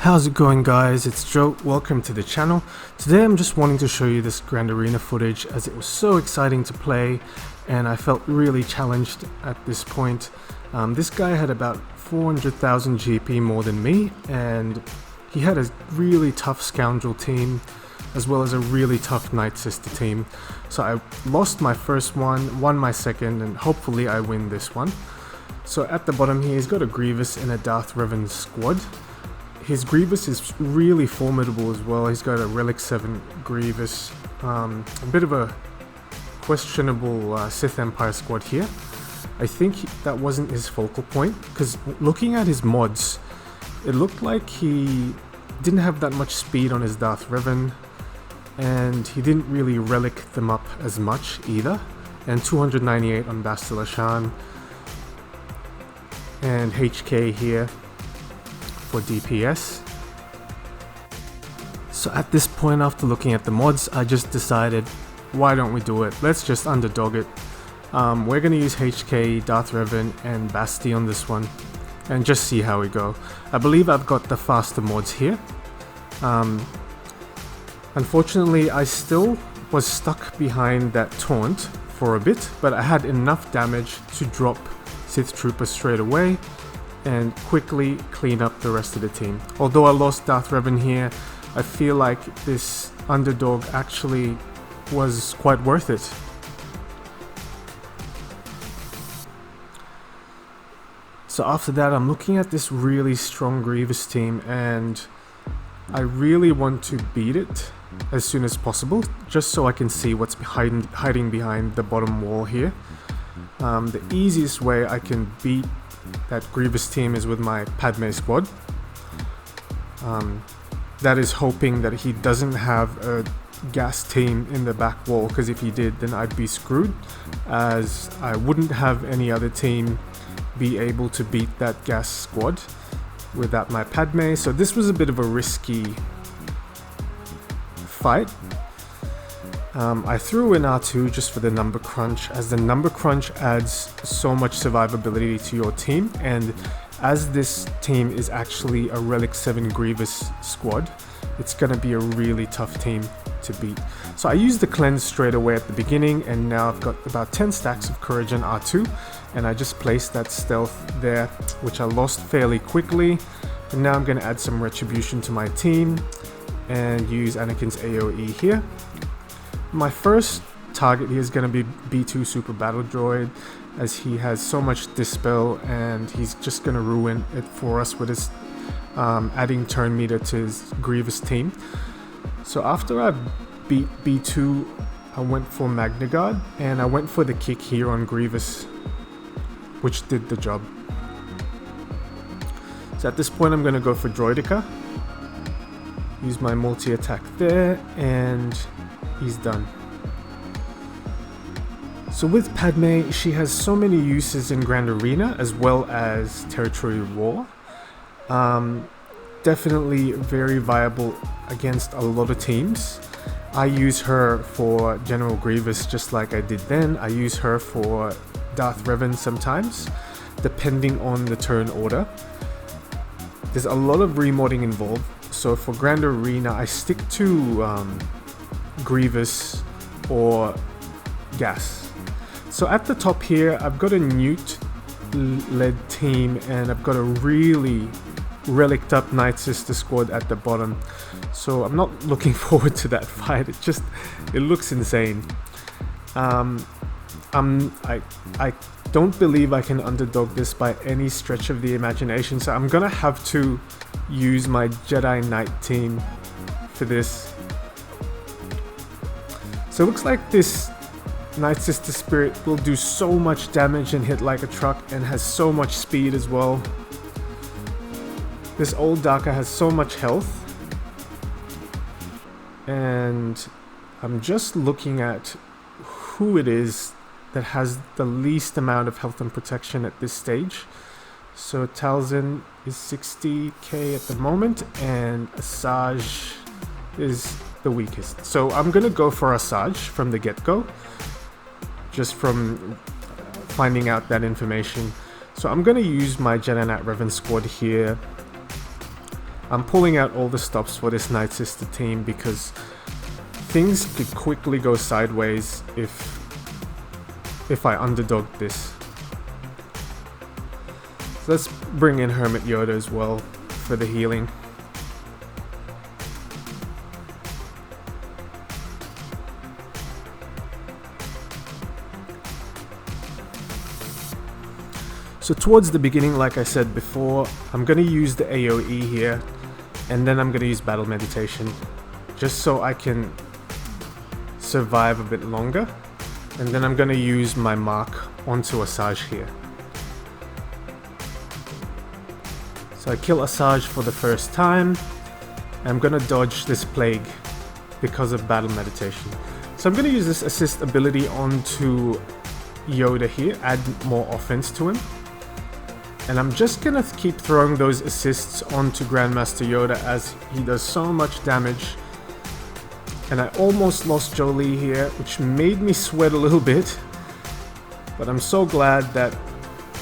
How's it going, guys? It's Joe. Welcome to the channel. Today I'm just wanting to show you this Grand Arena footage as it was so exciting to play and I felt really challenged at this point. This guy had about 400,000 GP more than me, and he had a really tough Scoundrel team as well as a really tough Night Sister team. So I lost my first one, won my second, and hopefully I win this one. So at the bottom here, he's got a Grievous and a Darth Revan squad. His Grievous is really formidable as well. He's got a Relic 7 Grievous, a bit of a questionable Sith Empire squad here. I think that wasn't his focal point, because looking at his mods, it looked like he didn't have that much speed on his Darth Revan, and he didn't really relic them up as much either. And 298 on Bastila Shan, and HK here for DPS. So at this point, after looking at the mods, I just decided, why don't we do it? Let's just underdog it. We're gonna use HK, Darth Revan, and Basti on this one, and just see how we go. I believe I've got the faster mods here. Unfortunately, I still was stuck behind that taunt for a bit, but I had enough damage to drop Sith Trooper straight away and quickly clean up the rest of the team. Although I lost Darth Revan here, I feel like this underdog actually was quite worth it. So after that, I'm looking at this really strong Grievous team, and I really want to beat it as soon as possible, just so I can see what's hiding behind the bottom wall here. The easiest way I can beat that Grievous team is with my Padme squad. That is hoping that he doesn't have a gas team in the back wall, because if he did, then I'd be screwed, as I wouldn't have any other team be able to beat that gas squad without my Padme. So this was a bit of a risky fight. I threw in R2 just for the number crunch, as the number crunch adds so much survivability to your team, and as this team is actually a Relic 7 Grievous squad, it's gonna be a really tough team to beat. So I used the cleanse straight away at the beginning, and now I've got about 10 stacks of courage and R2, and I just placed that stealth there, which I lost fairly quickly. And now I'm gonna add some retribution to my team and use Anakin's AoE here. My first target here is going to be B2 Super Battle Droid, as he has so much Dispel and he's just going to ruin it for us with his adding turn meter to his Grievous team. So after I beat B2, I went for Magna Guard, and I went for the kick here on Grievous, which did the job. So at this point I'm going to go for Droidica, use my multi-attack there, and he's done. So with Padme, she has so many uses in Grand Arena as well as Territory War. Definitely very viable against a lot of teams. I use her for General Grievous just like I did then. I use her for Darth Revan sometimes, depending on the turn order. There's a lot of remodding involved, so for Grand Arena I stick to Grievous or Gas. So at the top here, I've got a Newt led team, and I've got a really relicked up Night Sister squad at the bottom. So I'm not looking forward to that fight. It looks insane. I don't believe I can underdog this by any stretch of the imagination, so I'm gonna have to use my Jedi Knight team for this. So it looks like this Night Sister Spirit will do so much damage and hit like a truck, and has so much speed as well. This old Daka has so much health, and I'm just looking at who it is that has the least amount of health and protection at this stage. So Talzin is 60k at the moment, and Asajj is the weakest. So I'm gonna go for Asajj from the get-go, just from finding out that information. So I'm gonna use my Jedi Knight Revan squad here I'm pulling out all the stops for this Night Sister team because things could quickly go sideways if I underdog this. So let's bring in Hermit Yoda as well for the healing. So towards the beginning, like I said before, I'm going to use the AoE here, and then I'm going to use Battle Meditation, just so I can survive a bit longer. And then I'm going to use my mark onto Asajj here. So I kill Asajj for the first time. I'm going to dodge this plague because of Battle Meditation. So I'm going to use this assist ability onto Yoda here, add more offense to him. And I'm just gonna keep throwing those assists onto Grandmaster Yoda as he does so much damage. And I almost lost Jolie here, which made me sweat a little bit. But I'm so glad that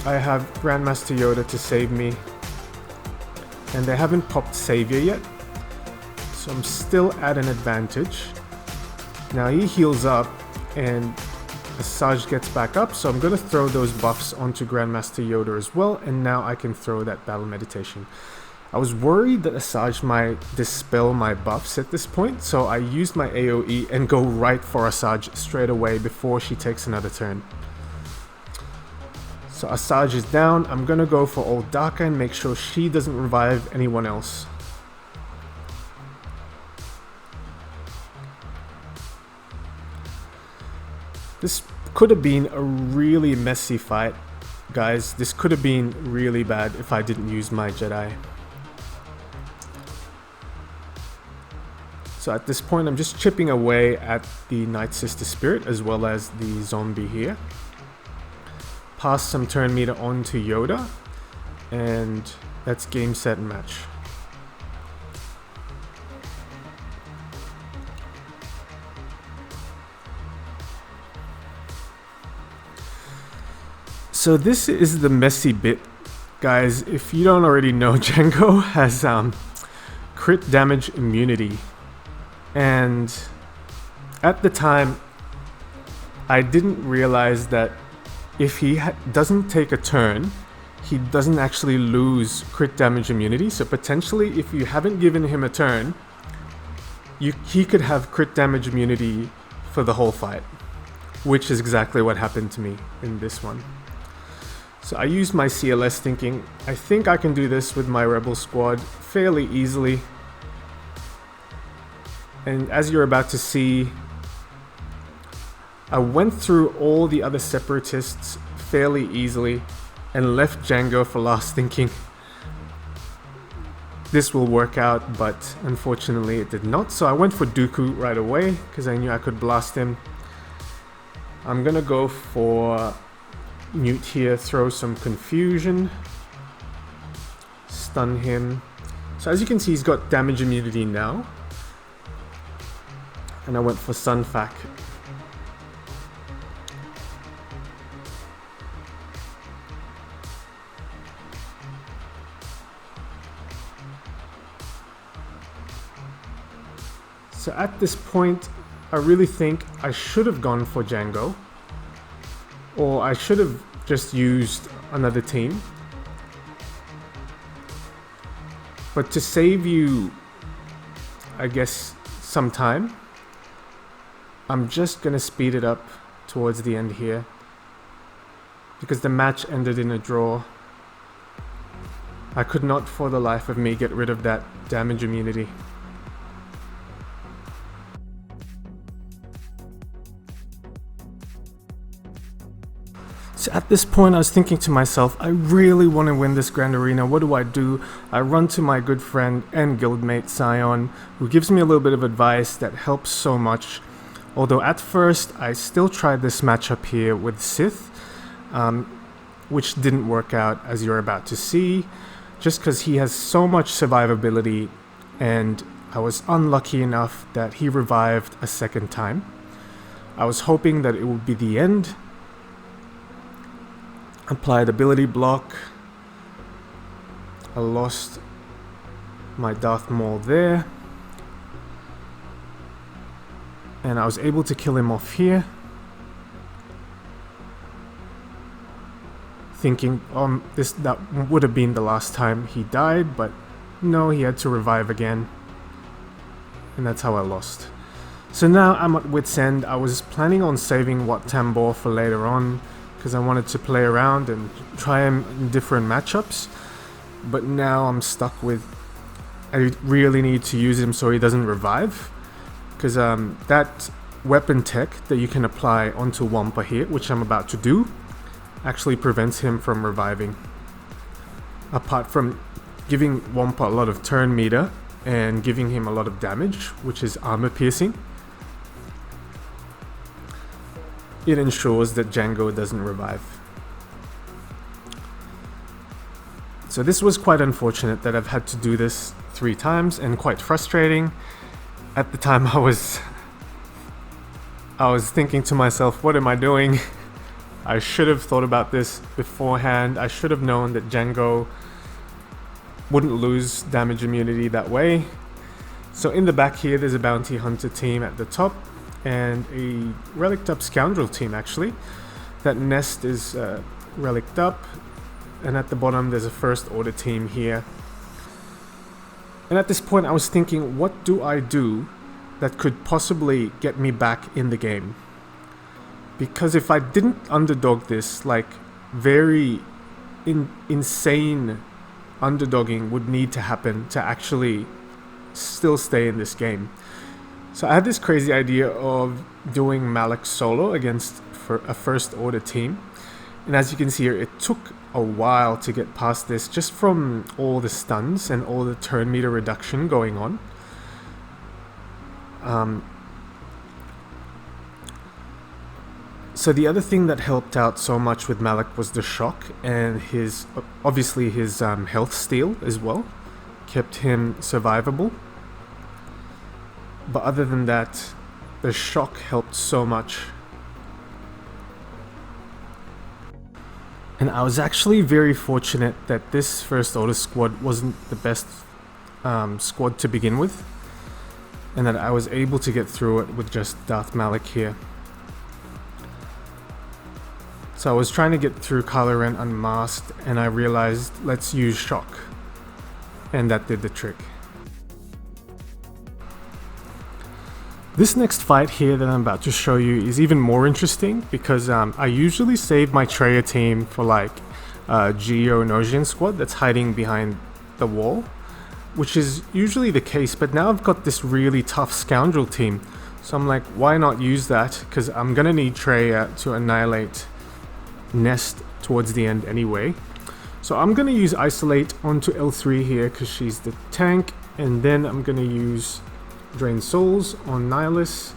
I have Grandmaster Yoda to save me. And they haven't popped Savior yet, so I'm still at an advantage. Now he heals up and Asajj gets back up, so I'm going to throw those buffs onto Grandmaster Yoda as well, and now I can throw that Battle Meditation. I was worried that Asajj might dispel my buffs at this point, so I used my AoE and go right for Asajj straight away before she takes another turn. So Asajj is down. I'm going to go for Old Daka and make sure she doesn't revive anyone else. This could have been a really messy fight, guys. This could have been really bad if I didn't use my Jedi. So at this point, I'm just chipping away at the Night Sister Spirit as well as the zombie here. Pass some turn meter on to Yoda, and that's game, set, and match. So this is the messy bit, guys. If you don't already know, Jango has crit damage immunity, and at the time I didn't realize that if he doesn't take a turn, he doesn't actually lose crit damage immunity. So potentially, if you haven't given him a turn, he could have crit damage immunity for the whole fight, which is exactly what happened to me in this one. So I used my CLS thinking, I think I can do this with my Rebel squad fairly easily. And as you're about to see, I went through all the other separatists fairly easily and left Jango for last, thinking this will work out, but unfortunately it did not. So I went for Dooku right away because I knew I could blast him. I'm gonna go for Newt here, throw some confusion, stun him. So as you can see, he's got damage immunity now. And I went for Sun Fac. So at this point, I really think I should have gone for Jango. Or I should have just used another team. But to save you, I guess, some time, I'm just going to speed it up towards the end here. Because the match ended in a draw. I could not for the life of me get rid of that damage immunity. So at this point I was thinking to myself, I really want to win this Grand Arena. What do? I run to my good friend and guildmate Sion, who gives me a little bit of advice that helps so much. Although at first I still tried this matchup here with Sith, which didn't work out, as you're about to see, just because he has so much survivability, and I was unlucky enough that he revived a second time. I was hoping that it would be the end. Applied ability block. I lost my Darth Maul there. And I was able to kill him off here. Thinking that would have been the last time he died, but no, he had to revive again. And that's how I lost. So now I'm at wit's end. I was planning on saving Wat Tambor for later on, because I wanted to play around and try him in different matchups. But now I'm stuck with, I really need to use him so he doesn't revive. Because that weapon tech that you can apply onto Wampa here, which I'm about to do, actually prevents him from reviving. Apart from giving Wampa a lot of turn meter and giving him a lot of damage, which is armor piercing, it ensures that Jango doesn't revive. So this was quite unfortunate that I've had to do this 3 times and quite frustrating. At the time I was thinking to myself, what am I doing? I should have thought about this beforehand. I should have known that Jango wouldn't lose damage immunity that way. So in the back here there's a bounty hunter team at the top and a relicked up scoundrel team actually. That nest is relicked up, and at the bottom there's a first order team here. And at this point I was thinking, what do I do that could possibly get me back in the game? Because if I didn't underdog this, like very insane underdogging would need to happen to actually still stay in this game. So I had this crazy idea of doing Malak solo against a first order team. And as you can see here, it took a while to get past this just from all the stuns and all the turn meter reduction going on. So the other thing that helped out so much with Malak was the shock and his health steal as well. Kept him survivable. But other than that, the shock helped so much. And I was actually very fortunate that this first order squad wasn't the best squad to begin with, and that I was able to get through it with just Darth Malak here. So I was trying to get through Kylo Ren unmasked, and I realized let's use shock, and that did the trick. This next fight here that I'm about to show you is even more interesting because I usually save my Traya team for like Geo Nosian squad that's hiding behind the wall, which is usually the case, but now I've got this really tough scoundrel team. So I'm like, why not use that? Because I'm gonna need Traya to annihilate Nest towards the end anyway. So I'm gonna use Isolate onto L3 here because she's the tank, and then I'm gonna use Drain Souls on Nihilus.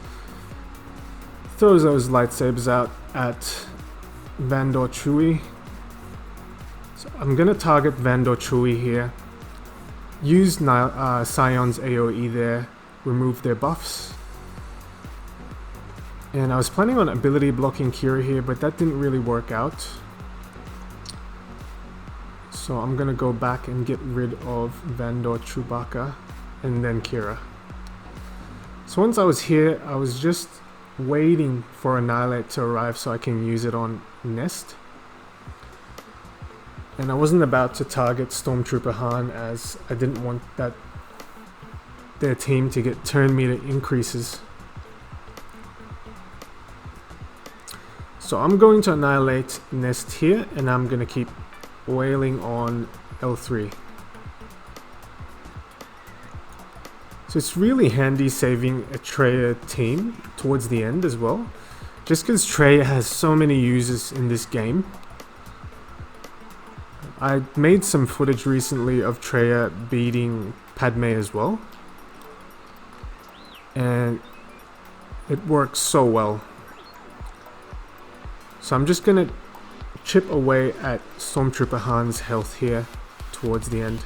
Throws those lightsabers out at Vandor Chewie. So I'm gonna target Vandor Chewie here. Use Scion's AoE there. Remove their buffs. And I was planning on ability blocking Kira here, but that didn't really work out. So I'm gonna go back and get rid of Vandor Chewbacca and then Kira. So once I was here, I was just waiting for Annihilate to arrive so I can use it on Nest. And I wasn't about to target Stormtrooper Han as I didn't want their team to get turn meter increases. So I'm going to annihilate Nest here, and I'm going to keep wailing on L3. So it's really handy saving a Traya team towards the end as well, just because Traya has so many users in this game. I made some footage recently of Traya beating Padme as well, and it works so well. So I'm just gonna chip away at Stormtrooper Han's health here towards the end.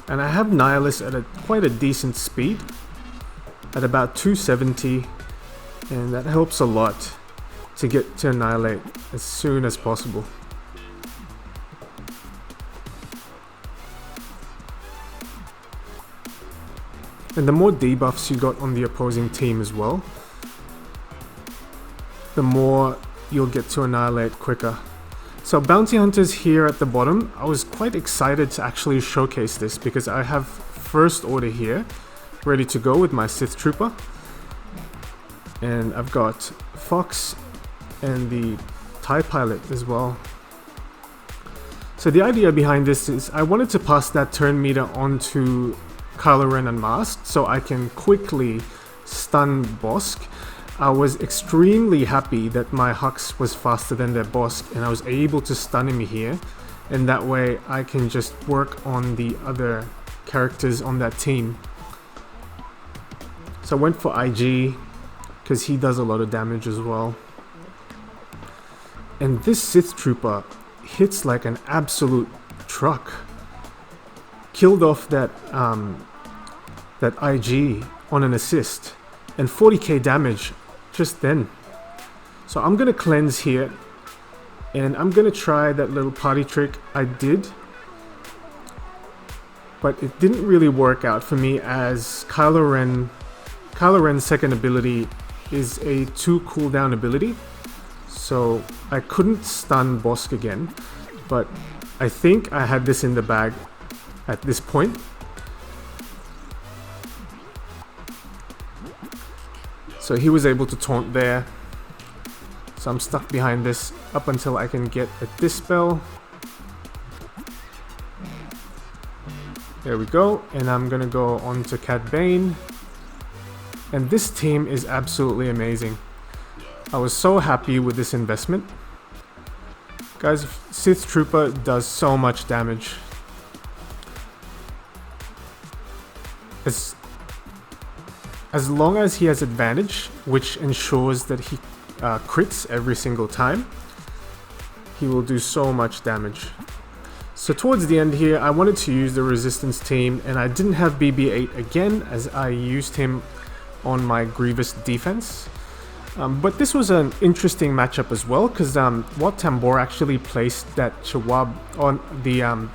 And I have Nihilus at quite a decent speed, at about 270, and that helps a lot to get to annihilate as soon as possible. And the more debuffs you got on the opposing team as well, the more you'll get to annihilate quicker. So bounty hunters here at the bottom, I was quite excited to actually showcase this because I have first order here ready to go with my Sith Trooper. And I've got Fox and the TIE Pilot as well. So the idea behind this is I wanted to pass that turn meter onto Kylo Ren Unmasked so I can quickly stun Bosk. I was extremely happy that my Hux was faster than their Bosk and I was able to stun him here, and that way I can just work on the other characters on that team. So I went for IG because he does a lot of damage as well. And this Sith Trooper hits like an absolute truck. Killed off that IG on an assist and 40k damage just then. So I'm gonna cleanse here and I'm gonna try that little party trick I did, but it didn't really work out for me as Kylo Ren's second ability is a 2 cooldown ability, so I couldn't stun Bosk again, but I think I had this in the bag at this point. So he was able to taunt there. So I'm stuck behind this up until I can get a Dispel. There we go. And I'm gonna go on to Cad Bane. And this team is absolutely amazing. I was so happy with this investment. Guys, Sith Trooper does so much damage. As long as he has advantage, which ensures that he crits every single time, he will do so much damage. So towards the end here, I wanted to use the resistance team, and I didn't have BB-8 again as I used him on my Grievous defense. But this was an interesting matchup as well, because Wat Tambor actually placed that Chawab on the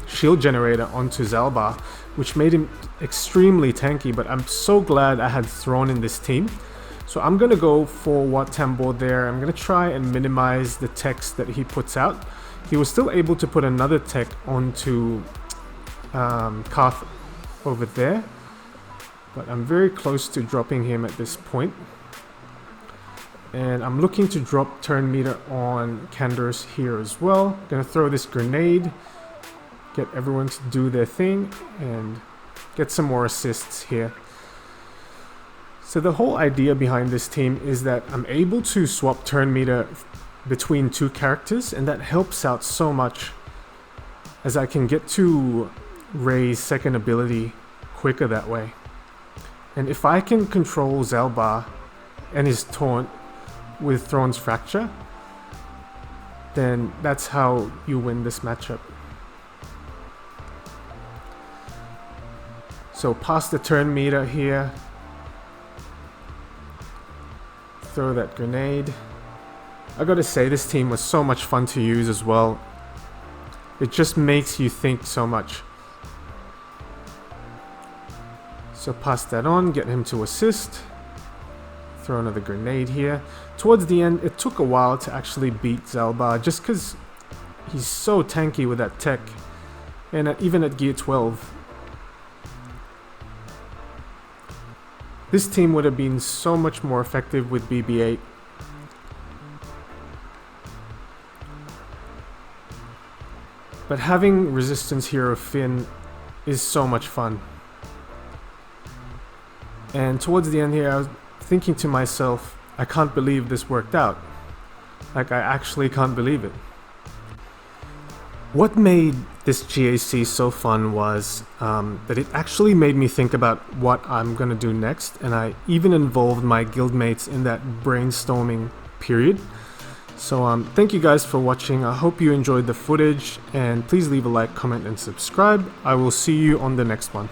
shield generator onto Zalbar, which made him extremely tanky, but I'm so glad I had thrown in this team. So I'm gonna go for Wat Tambor there. I'm gonna try and minimize the text that he puts out. He was still able to put another tech onto Karth over there, but I'm very close to dropping him at this point. And I'm looking to drop turn meter on Canderous here as well. Gonna throw this grenade, get everyone to do their thing, and get some more assists here. So the whole idea behind this team is that I'm able to swap turn meter between 2 characters, and that helps out so much as I can get to Rey's second ability quicker that way. And if I can control Zalbar and his taunt with Thrawn's Fracture, then that's how you win this matchup. So pass the turn meter here. Throw that grenade. I gotta say, this team was so much fun to use as well. It just makes you think so much. So pass that on, get him to assist. Throw another grenade here. Towards the end, it took a while to actually beat Zalbar just because he's so tanky with that tech. And even at gear 12. This team would have been so much more effective with BB-8. But having Resistance Hero Finn is so much fun. And towards the end here, I was thinking to myself, I can't believe this worked out. Like, I actually can't believe it. What made this GAC so fun was that it actually made me think about what I'm gonna do next, and I even involved my guildmates in that brainstorming period. So thank you guys for watching. I hope you enjoyed the footage, and please leave a like, comment, and subscribe. I will see you on the next one.